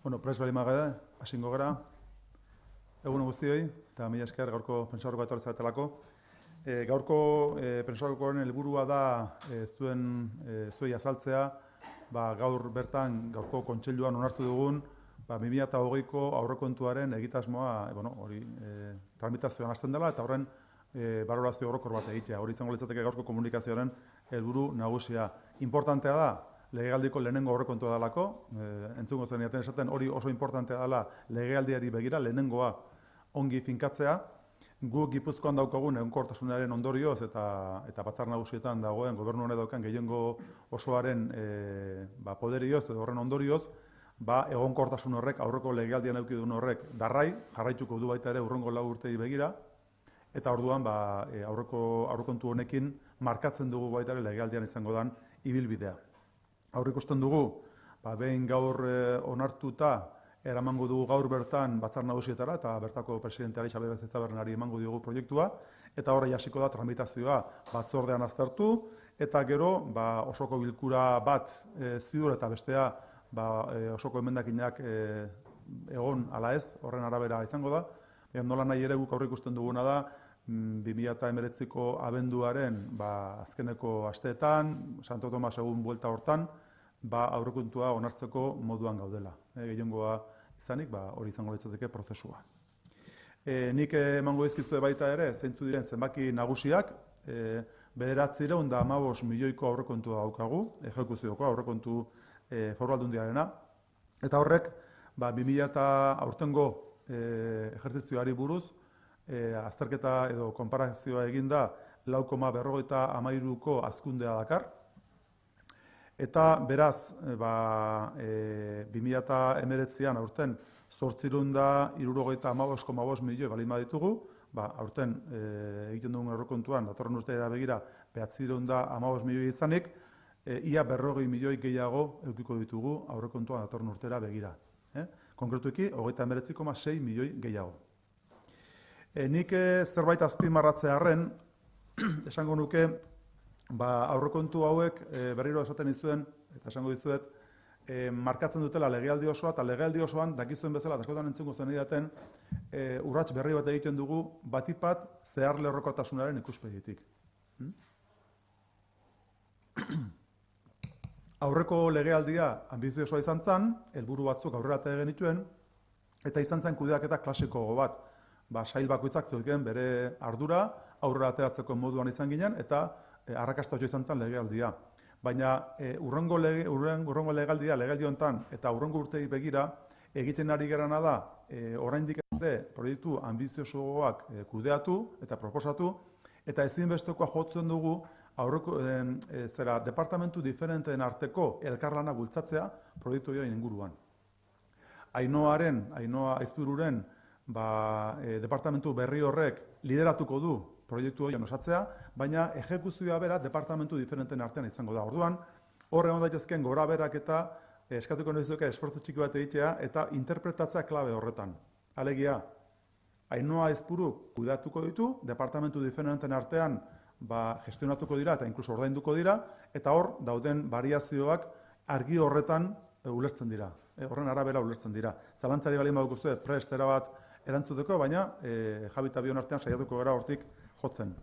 Bueno, prest bali magada, hasingo gara. Egun guztioi, eta mila esker gaurko pentsaurko etorri zaretelako. Gaurko pentsaurkoaren helburua da zuei azaltzea, gaur bertan, gaurko kontseiluan onartu dugun, 2020ko aurrekontuaren egitasmoa, tramitazioan hasten dela, eta horren balorazio orokor bat egitea. Hori izango litzateke gaurko komunikazioaren helburu nagusia. Importantea da, legealdiko lehenengo aurrekontua dalako, entzungo zen jaten esaten hori oso importantea dela legealdiari begira, lehenengoa ongi finkatzea. Gu Gipuzkoan daukagun egonkortasunaren ondorioz eta batzar nagusietan dagoen gobernu honek daukan gehiengo osoaren poderioz edo horren ondorioz, egonkortasun horrek, aurreko legealdian eduki duen horrek darrai, jarraituko du baita ere hurrengo 4 urtei begira, eta orduan aurrekontu honekin markatzen dugu baita ere legealdian izango dan ibilbidea. Aurreikusten dugu, behin gaur onartuta, eramango dugu gaur bertan batzar nagusietara, eta bertako presidenteari Xabier Etxebarrietari emango diogu proiektua, eta horre hasiko da tramitazioa batzordean aztertu, eta gero osoko bilkura bat ziur eta bestea osoko emendakinak egon ala ez, horren arabera izango da. Nola nahi ere guk aurreikusten duguna da, 2019ko abenduaren azkeneko asteetan, Santo Tomas egun buelta hortan, aurrekontua onartzeko moduan gaudela. Gehiengoa izanik, hori izango litzateke prozesua. Nik emango dizkizue baita ere, zeintzu diren zenbaki nagusiak, 915 milioiko aurrekontua daukagu, ejekuzioko aurrekontu foru aldundiarena, eta horrek, 2000 aurtengo ejerzizioari buruz, azterketa edo konparazioa eginda 4,53ko hazkundea dakar. Eta beraz, 2019an aurten 875,5 milioi balin baditugu, aurten egiten dugun aurrekontuan, datorren urtera begira, 915 milioi izanik, ia 40 milioi gehiago edukiko ditugu aurrekontuan datorren urtera begira. Konkretuki, 39,6 milioi gehiago. Nik zerbait azpimarratzearren, esango nuke, aurrekontu hauek berriro esaten izuen, eta esango dizuet, markatzen dutela legealdi osoa, eta legealdi osoan, dakizuen bezala, eta askotan entzungo zen idaten, urrats berri bat egiten dugu, batipat zehar lerrokotasunaren ikuspegitik. Aurreko legealdia anbiziosoa izan zen, helburu batzuk aurrera genituen, eta izan zen kudeaketa klasiko bat. Sail bakoitzak zeuken bere ardura, aurrera ateratzeko moduan izan ginen, eta arrakastatxo izan zen legealdia. Baina urrengo legealdia, legealdi honetan, eta urrengo urtei begira, egiten ari gerana da, oraindik ere proiektu anbiziosoak kudeatu eta proposatu, eta ezinbestekoa jotzen dugu, departamentu diferenteen arteko elkarlana bultzatzea proiektu horien inguruan. Ainhoa Aizpururen departamentu berri horrek lideratuko du proiektu horien osatzea, baina ejekuzioa bera departamentu diferenteen artean izango da. Orduan, hor egon daitezkeen gora berak eta eskatuko nizuke esfortzu txiki bat egitea eta interpretatzea klabe horretan. Alegia, Ainhoa Aizpuru kudeatuko ditu, departamentu diferenteen artean gestionatuko dira eta inkluso ordainduko dira, eta hor dauden variazioak argi horretan ulertzen dira. Horren arabera ulertzen dira. Zalantzari balin badukuzue prestera bat erantzuteko, baina Javi eta bion artean saiatuko gara hortik jotzen.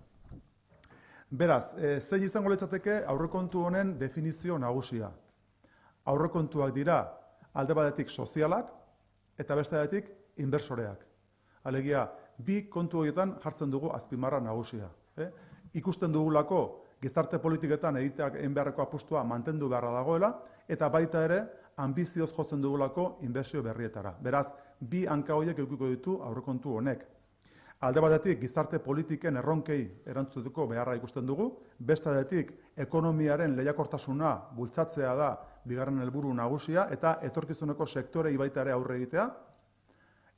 Beraz, zein izango litzateke aurrekontu honen definizio nagusia. Aurrekontuak dira alde batetik sozialak eta beste batetik inbersoreak. Alegia, bi kontu horietan jartzen dugu azpimarra nagusia. Ikusten dugulako gizarte politiketan egiteak egin beharreko apustua mantendu beharra dagoela, eta baita ere anbizioz jotzen dugulako inbertsio berrietara. Beraz, bi hanka horiek edukiko ditu aurrekontu honek. Alde batetik gizarte politiken erronkei erantzuteko beharra ikusten dugu, beste batetik ekonomiaren lehiakortasuna bultzatzea da bigarren helburu nagusia, eta etorkizuneko sektorei baita ere aurre egitea,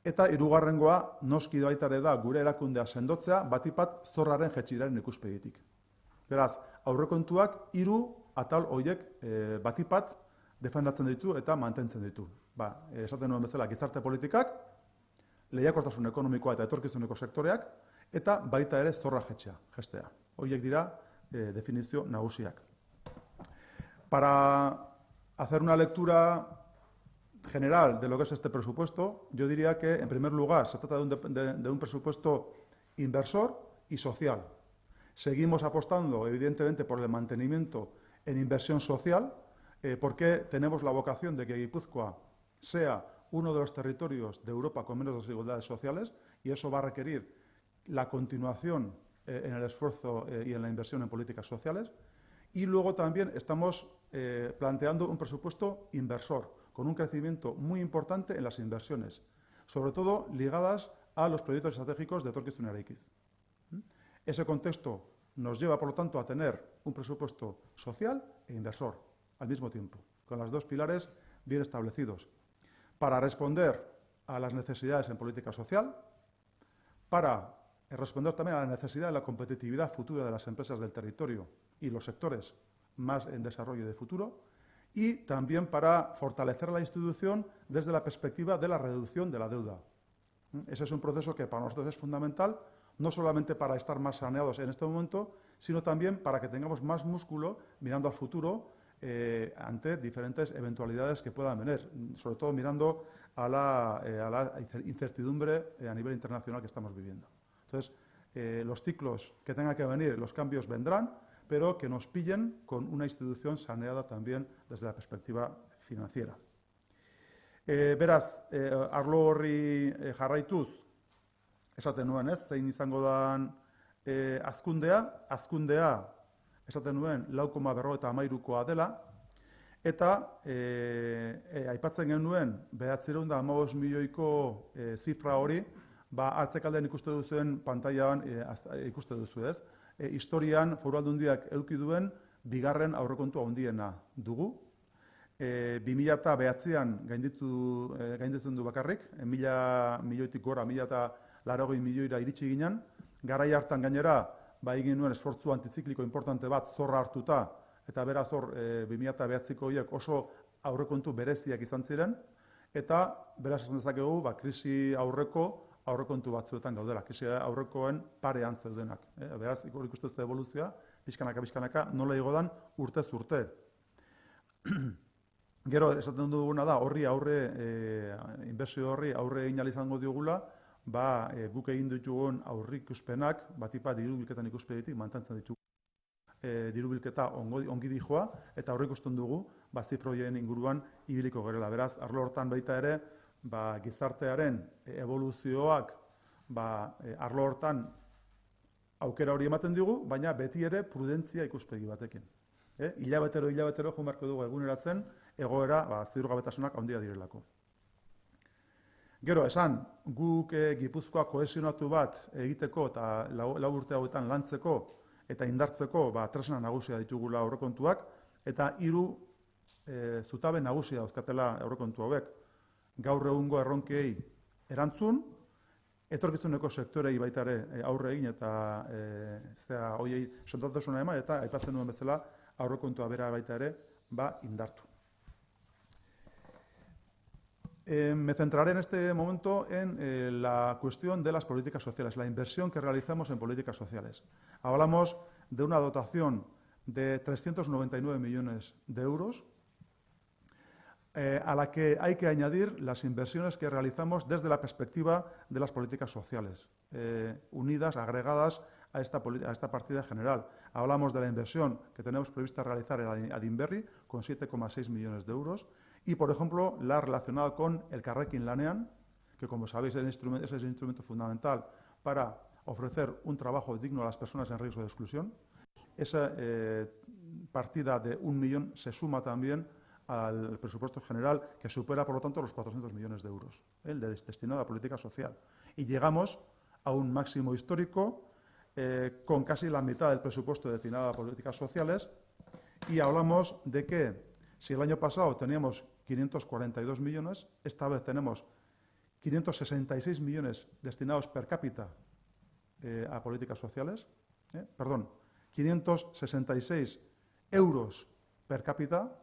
eta hirugarrengoa noski baita ere da gure erakundea sendotzea batipat zorraren jetxiraren ikuspegitik. Beraz, aurrekontuak 3 atal horiek batipat defendatzen ditu eta mantentzen ditu. Esaten nuen bezala gizarte politikak, lehiakortasun ekonomikoa eta etorkizuneko sektoreak, eta baita ere zorra jetxea. Horiek dira definizio nagusiak. Para hacer una lectura general de lo que es este presupuesto, yo diría que, en primer lugar, se trata de un presupuesto inversor y social. Seguimos apostando, evidentemente, por el mantenimiento en inversión social, porque tenemos la vocación de que Guipúzcoa sea uno de los territorios de Europa con menos desigualdades sociales, y eso va a requerir la continuación en el esfuerzo y en la inversión en políticas sociales. Y luego también estamos planteando un presupuesto inversor, con un crecimiento muy importante en las inversiones, sobre todo ligadas a los proyectos estratégicos de Etorkizun Eraikiz. Ese contexto nos lleva, por lo tanto, a tener un presupuesto social e inversor al mismo tiempo, con los dos pilares bien establecidos, para responder a las necesidades en política social, para responder también a la necesidad de la competitividad futura de las empresas del territorio y los sectores más en desarrollo de futuro, y también para fortalecer la institución desde la perspectiva de la reducción de la deuda. Ese es un proceso que para nosotros es fundamental, no solamente para estar más saneados en este momento, sino también para que tengamos más músculo mirando al futuro ante diferentes eventualidades que puedan venir, sobre todo mirando a la incertidumbre a nivel internacional que estamos viviendo. Entonces, los ciclos que tengan que venir, los cambios vendrán, pero que nos pillen con una institución saneada también desde la perspectiva financiera. Beraz, arlo horri jarraituz, esaten nuen, zein izango dan azkundea, esaten nuen 4,53koa dela, eta aipatzen genuen 915 milioiko zifra hori, atzekaldean ikuste duzuen pantailan ikuste duzu, ez? Historian Foru Aldundiak eduki duen bigarren aurrekontu handiena dugu. 2009an gainditzen du bakarrik, 1000 milioitik gora, 1080 milioira iritsi ginen. Garai hartan gainera, egin nuen esfortzu antizikliko importante bat zorra hartuta, eta beraz hor 2009ko horiek oso aurrekontu bereziak izan ziren, eta beraz esan dezakegu, krisi aurrekontu batzuetan gaudela, krisi aurrekoen parean zeudenak. Beraz, ikusten dut evoluzioa, pixkanaka, nola igodan urtez urte. Gero, esaten duguna da, inbertsio horri aurre egin izango diogula, guk egin ditugun aurrikuspenak, batipat dirubilketan ikuspegitik mantentzen ditugu. Dirubilketa ongi dijoa, eta aurrikusten dugu, zifroien inguruan ibiliko gerela. Beraz, arlo hortan baita ere, gizartearen evoluzioak arlo hortan aukera hori ematen digu, baina beti ere prudentzia ikuspegi batekin. Hilabetero joan beharko dugu eguneratzen, egoera ziurgabetasunak handia direlako. Gero, esan, guk Gipuzkoa kohesionatu bat egiteko eta 4 urte hauetan lantzeko eta indartzeko tresna nagusia ditugula aurrekontuak, eta 3 zutabe nagusia dauzkatela aurrekontu hauek. Gaur egungo erronkei erantzun, etorkizuneko sektorei baita ere aurre egin eta hoiei sendotasuna eman, eta aipatzen duen bezala aurrekontua bera baita ere indartu. Me centraré en este momento en la cuestión de las políticas sociales, la inversión que realizamos en políticas sociales. Hablamos de una dotación de 399 millones de euros, a la que hay que añadir las inversiones que realizamos desde la perspectiva de las políticas sociales, unidas, agregadas a esta partida general. Hablamos de la inversión que tenemos prevista realizar en Adinberri, con 7,6 millones de euros, y, por ejemplo, la relacionada con Elkarrekin Lanean, que, como sabéis, es el instrumento fundamental para ofrecer un trabajo digno a las personas en riesgo de exclusión. Esa partida de 1 millón se suma también al presupuesto general, que supera, por lo tanto, los 400 millones de euros, el destinado a política social. Y llegamos a un máximo histórico con casi la mitad del presupuesto destinado a políticas sociales, y hablamos de que si el año pasado teníamos 542 millones, esta vez tenemos 566 millones destinados per cápita a políticas sociales, 566 euros per cápita,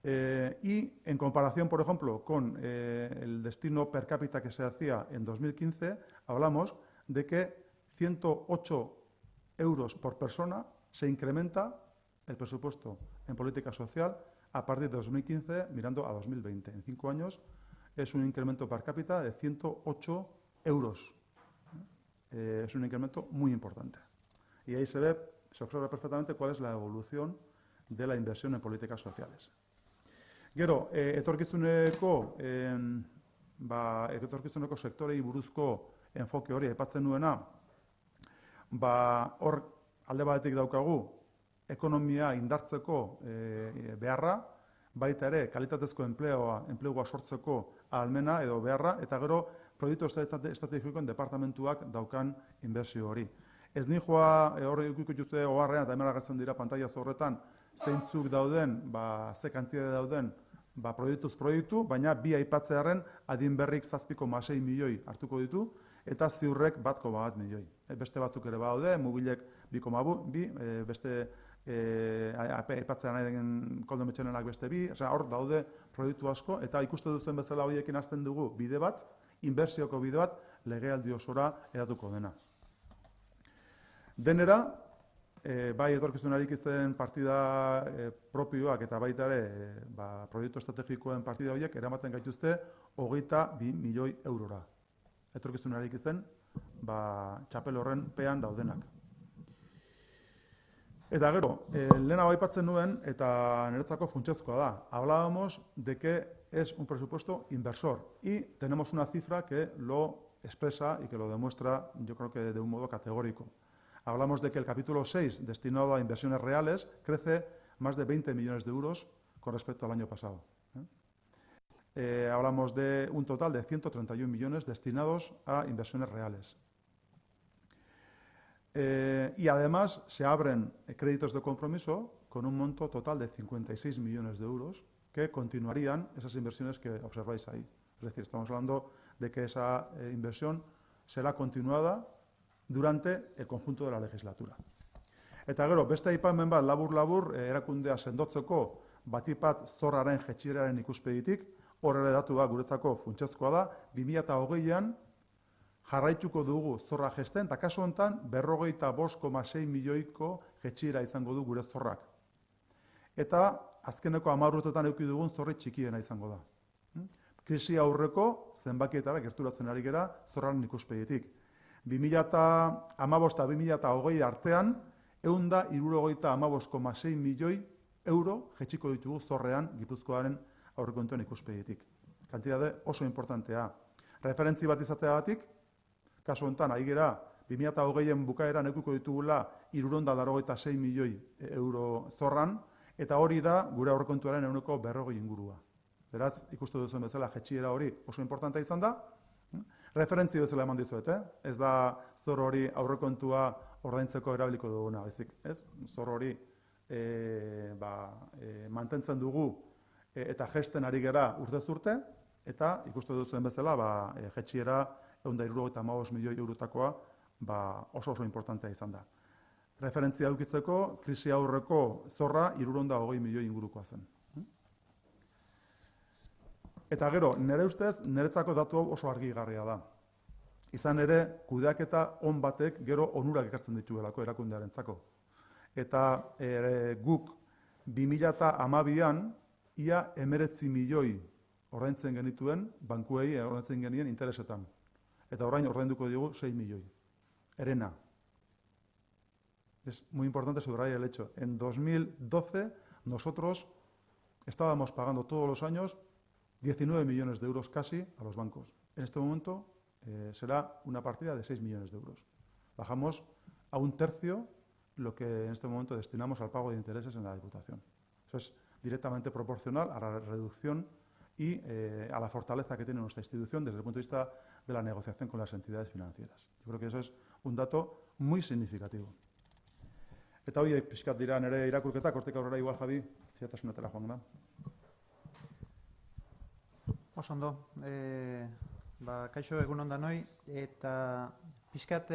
y en comparación, por ejemplo, con el destino per cápita que se hacía en 2015, hablamos de que 108 euros por persona se incrementa el presupuesto en política social a partir de 2015 mirando a 2020. En 5 años es un incremento per cápita de 108 euros. Es un incremento muy importante. Y ahí se observa perfectamente cuál es la evolución de la inversión en políticas sociales. Gero, etorkizuneko sektorei buruzko enfoke hori aipatzen nuena, hor alde batetik daukagu ekonomia indartzeko beharra, baita ere kalitatezko enplegua sortzeko ahalmena edo beharra, eta gero proiektu estrategikoen departamentuak daukan inbertsio hori. Ez nijoa hor ikusten oharrean eta hemen agertzen dira pantaila horretan zeintzuk dauden, ze kantitate dauden proiektuz proiektu, baina bi aipatzearren adin berrik 7,6 milioi hartuko ditu eta ziurrek 1,1 milioi. Beste batzuk ere badaude, mobilek 2,2, beste aipatzean nahi den koldometxenenak beste 2, hor daude proiektu asko, eta ikuste duzen bezala horiekin hasten dugu bide bat, inbertsioko bide bat, legealdi osora eratuko dena. Denera, bai etorkizunarik izen partida propioak eta baita ere proiektu estrategikoen partida horiek eramaten gaituzte 22 milioi eurora. Etorkizunarik izen txapel horren pean daudenak. Eta gero, lehena aipatzen nuen eta niretzako funtsezkoa da. Hablábamos de que es un presupuesto inversor y tenemos una cifra que lo expresa y que lo demuestra, yo creo que de un modo categórico. Hablamos de que el capítulo 6, destinado a inversiones reales, crece más de 20 millones de euros con respecto al año pasado. Hablamos de un total de 131 millones destinados a inversiones reales. Y además se abren créditos de compromiso con un monto total de 56 millones de euros que continuarían esas inversiones que observáis ahí. Es decir, estamos hablando de que esa inversión será continuada durante el conjunto de la legislatura. Eta gero, beste aipamen bat labur-labur erakundea sendotzeko batipat zorraren jetxieraren ikuspegitik, hor ere datua guretzako funtsezkoa da, 2020an jarraituko dugu zorra jesten, eta kasu honetan 45,6 milioiko jetxiera izango du gure zorrak. Eta azkeneko 10 urtetan eduki dugun zorri txikiena izango da. Krisi aurreko zenbakietara gerturatzen ari gera zorraren ikuspegitik. 2015 eta 2020 artean, 175,6 milioi euro jetxiko ditugu zorrean Gipuzkoaren aurrekontuen ikuspegitik. Kantitate oso importantea. Referentzi bat izateagatik, kasu honetan, ari gera, 2020en bukaeran edukiko ditugula 386 milioi euro zorran, eta hori da gure aurrekontuaren 40% ingurua. Beraz, ikustu duzuen bezala jetxiera hori oso importantea izan da, referentzi bezala eman dizuet, ez da zor hori aurrekontua ordaintzeko erabiliko duguna, baizik, ez? Zor hori mantentzen dugu eta gesten ari gera urtez urte, eta ikustu duzuen bezala jetxiera 175 milioi eurotakoa oso importantea izan da. Referentzia edukitzeko, krisi aurreko zorra 320 milioi ingurukoa zen. Eta gero, nire ustez, niretzako datu hau oso argigarria da. Izan ere, kudeaketa on batek gero onurak ekartzen dituelako erakundearentzako. Eta guk 2012an ia 19 milioi ordaintzen genituen, bankuei ordaintzen genien interesetan. Eta orain ordainduko diogu 6 milioi. Herena. Es muy importante subrayar el hecho. En 2012 nosotros estábamos pagando todos los años 19 millones de euros casi a los bancos. En este momento será una partida de 6 millones de euros. Bajamos a 1/3 lo que en este momento destinamos al pago de intereses en la Diputación. Eso es directamente proporcional a la reducción y a la fortaleza que tiene nuestra institución desde el punto de vista de la negociación con las entidades financieras. Yo creo que eso es un dato muy significativo. Eta horiek pixkat dira nire irakurketak, hortik aurrera igual Javi, ziatasunetara joan da. Oso ondo, kaixo egun ondanoi, eta pixkat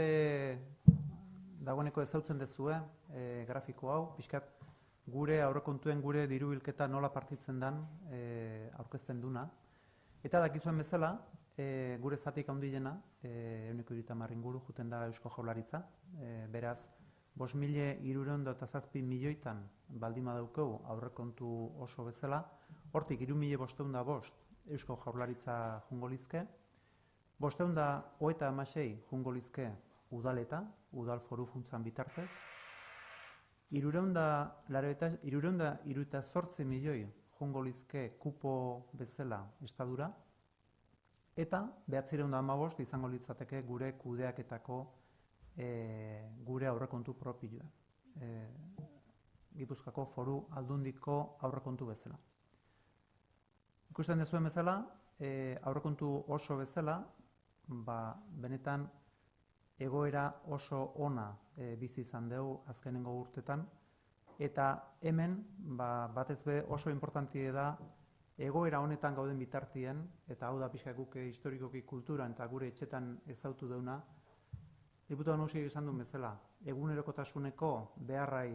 dagoeneko ezautzen dezue grafiko hau, pixkat gure aurrekontuen gure diru bilketa nola partitzen den aurkezten duna. Eta dakizuen bezala, gure zatik handiena, 130 inguru juten da Eusko Jaurlaritza, beraz, 5.307 milioitan baldin badaukegu aurrekontu oso bezala, hortik 3.505 Eusko Jaurlaritza jungo lizke, 536 jungo lizke udaleta, udal foru funtzan bitartez, 378 milioi jungo lizke kupo bezala estadura, eta 915 izango litzateke gure kudeaketako gure aurrekontu propioa. Gipuzkoako foru aldundiko aurrekontu bezala. Ikusten dezuen bezala, aurrekontu oso bezala, benetan egoera oso ona bizi izan dugu azkenengo urtetan, eta hemen batez be oso importantie da egoera honetan gauden bitartien, eta hau da pixka guk historikoki kulturan eta gure etxetan ezautu deuna, Diputatu Nagusiak esan duen bezala, egunerokotasuneko beharrai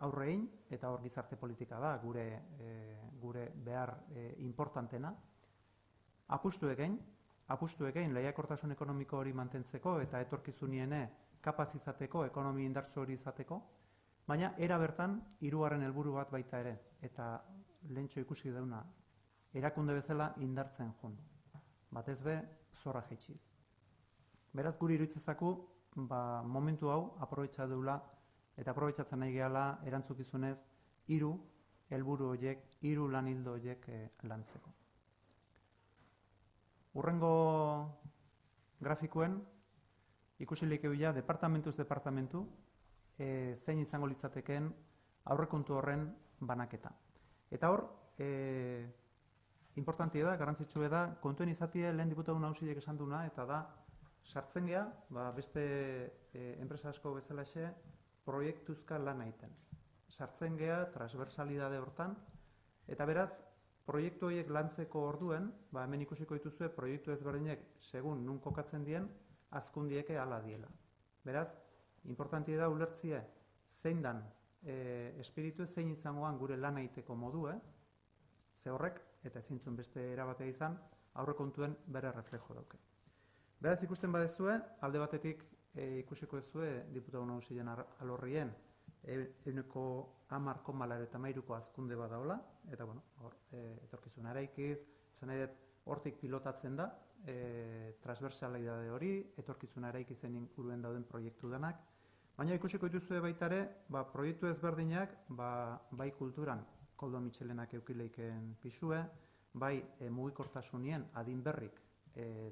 aurrein, eta hor gizarte politika da gure behar importantena, apustu egin lehiakortasun ekonomiko hori mantentzeko eta etorkizuniene kapaz izateko, ekonomi indartsu hori izateko, baina era bertan hirugarren helburu bat baita ere, eta lehentxo ikusi dauna, erakunde bezala indartzen joan, batez be zorra jaitsiz. Beraz guri iruditzezaku, momentu hau aprobetxa deula eta aprobetxatzen nahi gehala erantzukizunez 3 helburu horiek, 3 lan ildo horiek lantzeko. Hurrengo grafikoen ikusilik euia departamentuz departamentu zein izango litzateken aurrekontu horren banaketa. Eta hor, importantia da, garrantzitsua da, kontuen izatie lehen Diputatu Nagusiak esan duna, eta da, sartzen geha, beste enpresa asko bezalaxe, proiektuzka lan egiten. Sartzen geha, transversalidade hortan, eta beraz, proiektu horiek lantzeko orduen, hemen ikusiko dituzue, proiektu ezberdinek, segun nun kokatzen dien, hazkundieke hala diela. Beraz, importantia da ulertzie, zein dan espiritu zein izangoan gure lan egiteko modue, ze horrek, eta ezintzun beste erabatea izan, aurrekontuen bere reflejo dauke. Beraz ikusten badezue, alde batetik ikusiko ezue Diputatu Nagusien alorrien euneko 10,83ko hazkunde bat daola, eta etorkizuna eraikiz, esan nahi dut hortik pilotatzen da, transversalidade hori, etorkizuna eraikizen inguruen dauden proiektu denak, baina ikusiko dituzue baita ere, proiektu ezberdinak, bai kulturan, Koldo Mitxelenak eukileiken pisue, bai mugikortasunien adin berrik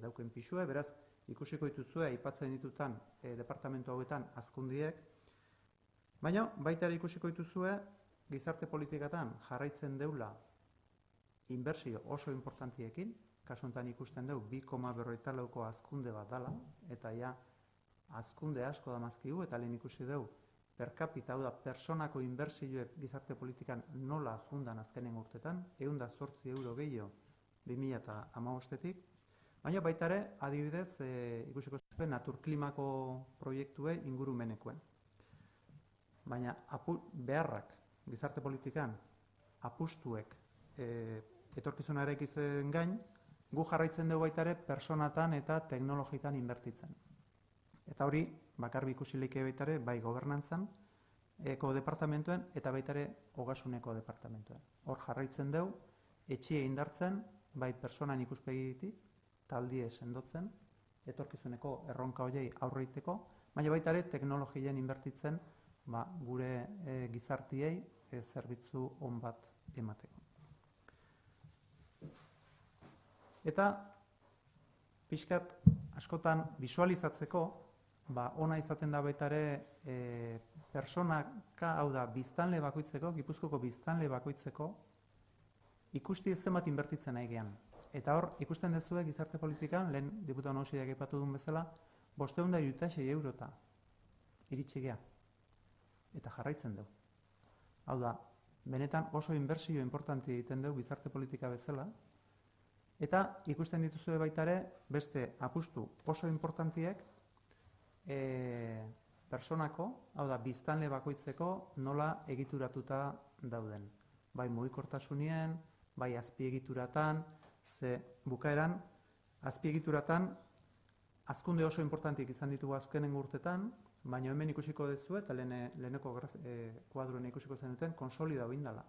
dauken pisue, beraz ikusiko dituzue aipatzen ditutan departamentu hauetan hazkundiek, baina baita ere ikusiko dituzue gizarte politikatan jarraitzen deula inbertsio oso importantiekin, kasu honetan ikusten dugu 2,44ko hazkunde bat dala, eta ja hazkunde asko damazkigu, eta lehen ikusi dugu per capita, hau da, personako inbertsioek gizarte politikan nola jundan azkenen urtetan, 108 euro gehiago 2015-etik, baina baita ere, adibidez, ikusiko zuen naturklimako proiektue ingurumenekoen. Baina beharrak gizarte politikan apustuek etorkizuna eraikitzen gain, gu jarraitzen dugu baita ere personatan eta teknologitan inbertitzen. Eta hori, bakarbi ikusileike baita ere, bai gobernantzan, eko departamentuen eta baita ere ogasuneko departamentuen. Hor jarraitzen dugu, etxie indartzen, bai personan ikuspegitik, taldie sendotzen, etorkizuneko erronka horiei aurreiteko, baina baita ere teknologien inbertitzen gure gizartiei zerbitzu on bat emateko. Eta pixkat askotan visualizatzeko, ona izaten da baita ere personaka, hau da, biztanle bakoitzeko, Gipuzkoako biztanle bakoitzeko, ikusti ez zenbat inbertitzen nahi gehan. Eta hor, ikusten dezue gizarte politikan, lehen Diputatu Nagusiak aipatu duen bezala, 566 eurota iritsi geha. Eta jarraitzen dugu. Hau da, benetan oso inbertsio importanti egiten dugu gizarte politika bezala, eta ikusten dituzue baita ere, beste apustu oso importantiek, personako, hau da, biztanle bakoitzeko nola egituratuta dauden. Bai mugikortasunien, bai azpiegituratan, ze bukaeran, azpiegituratan, hazkunde oso importantiek izan ditugu azkenengo urtetan, baina hemen ikusiko duzu eta leheneko kuadroen ikusiko zen duten konsolida bindala.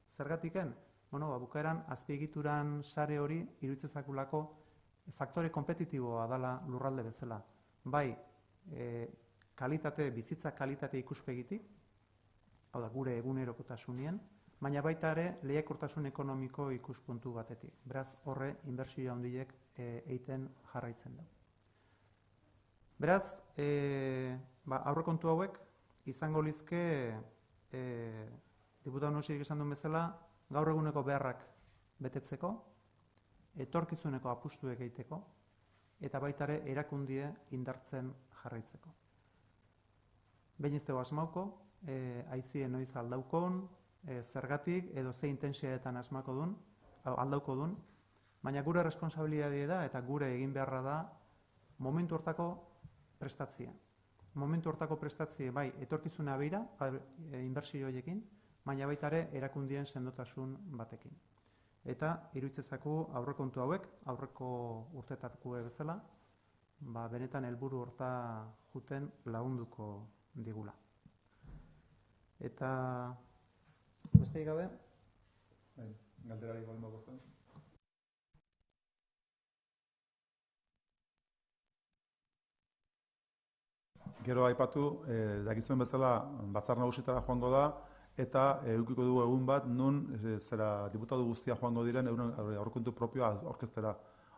Zergatiken, bukaeran azpiegituran sare hori iruditzezakulako faktore kompetitiboa dela lurralde bezala. Bai, bizitza kalitate ikuspegitik, hau da gure egunerokotasunien, baina baita ere lehiakortasun ekonomiko ikuspuntu batetik. Beraz, horre inbertsio handiek egiten jarraitzen da. Beraz, aurrekontu hauek izango lizke diputatu nagusiak esan duen bezala gaur eguneko beharrak betetzeko, etorkizuneko apustuek egiteko eta baita ere erakundie indartzen jarraitzeko. Behin ez dugu asmauko, aizien noiz aldaukon, zergatik edo ze intensiadetan aldauko dun, baina gure responsabilitatea da eta gure egin beharra da momentu hortako prestatzea. Momentu hortako prestatzea bai etorkizuna beira, inbertsio horiekin, baina baita ere erakundien sendotasun batekin. Eta iruditzezaku aurrekontu hauek, aurreko urteetako bezala, benetan helburu horta juten lagunduko digula. Eta besterik gabe? Galderari baldin bagozen. Gero aipatu, dakizuen bezala batzar nagusitara joango da, eta edukiko dugu egun bat, nun diputatu guztia joango diren aurrekontu propioa aurkeztera.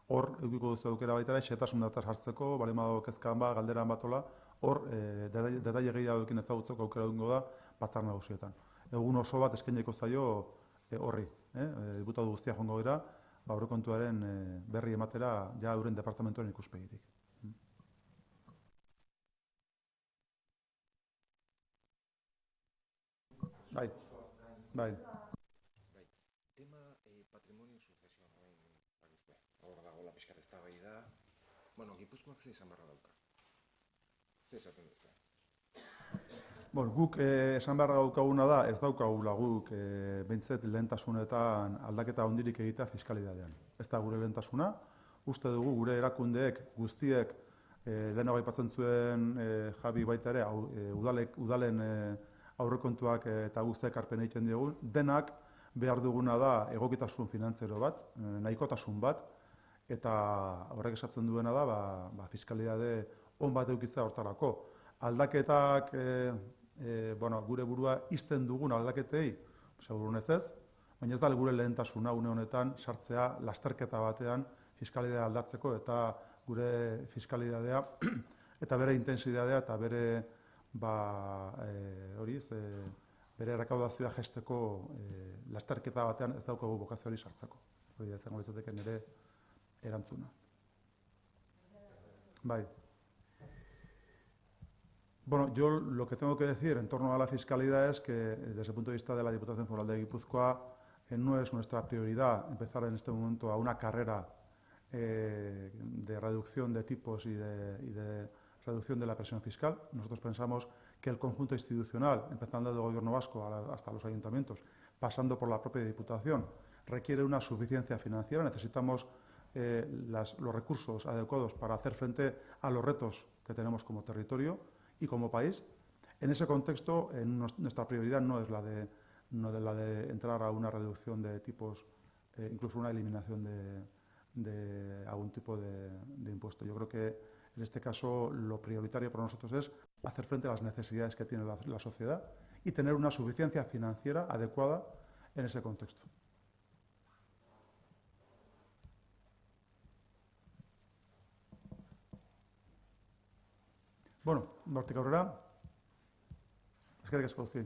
Hor, edukiko duzu aukera baita ere, xehetasun dataz hartzeko, bali badago kezkan bat, galderan batola, hor, detaile gehiagoekin ezagutzeko aukera egingo da batzar nagusietan. Egun oso bat eskainiko zaio horri. Diputatu guztia joango dira, aurrekontuaren berri ematera ja euren departamentuaren ikuspegitik. Bai. Tema patrimonio sucesioa bakizte. Hor dagoela pixkat eztabaida. Gipuzkoak ze izan beharra dauka. Ze esaten duzue? Guk esan beharra daukaguna da, ez daukagula guk behintzet lehentasunetan aldaketa handirik egitea fiskalidadean. Ez da gure lehentasuna, uste dugu gure erakundeek guztiek lehenago aipatzen zuen Javi baita ere, udalen aurrekontuak eta guztiak ekarpen egiten diogun, denak behar duguna da egokitasun finantzero bat, nahikotasun bat, eta horrek esatzen duena da fiskalidade on bat edukitzea hortarako. Aldaketak, gure burua izten dugun aldaketei, segurunez ez, baina ez da gure lehentasuna une honetan sartzea lasterketa batean fiskalidadea aldatzeko eta gure fiskalidadea eta bere intensidadea eta bere bere errekaudazioa jesteko lasterketa batean ez daukagu bokazio hori sartzeko. Hori da izango litzateke nire erantzuna. Bai. Yo lo que tengo que decir en torno a la fiscalidad es que desde el punto de vista de la Diputación Foral de Guipúzcoa no es nuestra prioridad empezar en este momento a una carrera de reducción de tipos y de reducción de la presión fiscal. Nosotros pensamos que el conjunto institucional, empezando del Gobierno vasco hasta los ayuntamientos, pasando por la propia Diputación, requiere una suficiencia financiera. Necesitamos los recursos adecuados para hacer frente a los retos que tenemos como territorio y como país. En ese contexto, nuestra prioridad no es la de entrar a una reducción de tipos, incluso una eliminación de algún tipo de impuesto. Yo creo que en este caso lo prioritario para nosotros es hacer frente a las necesidades que tiene la sociedad y tener una suficiencia financiera adecuada en ese contexto. Hortik aurrera, eskerrik asko guztioi.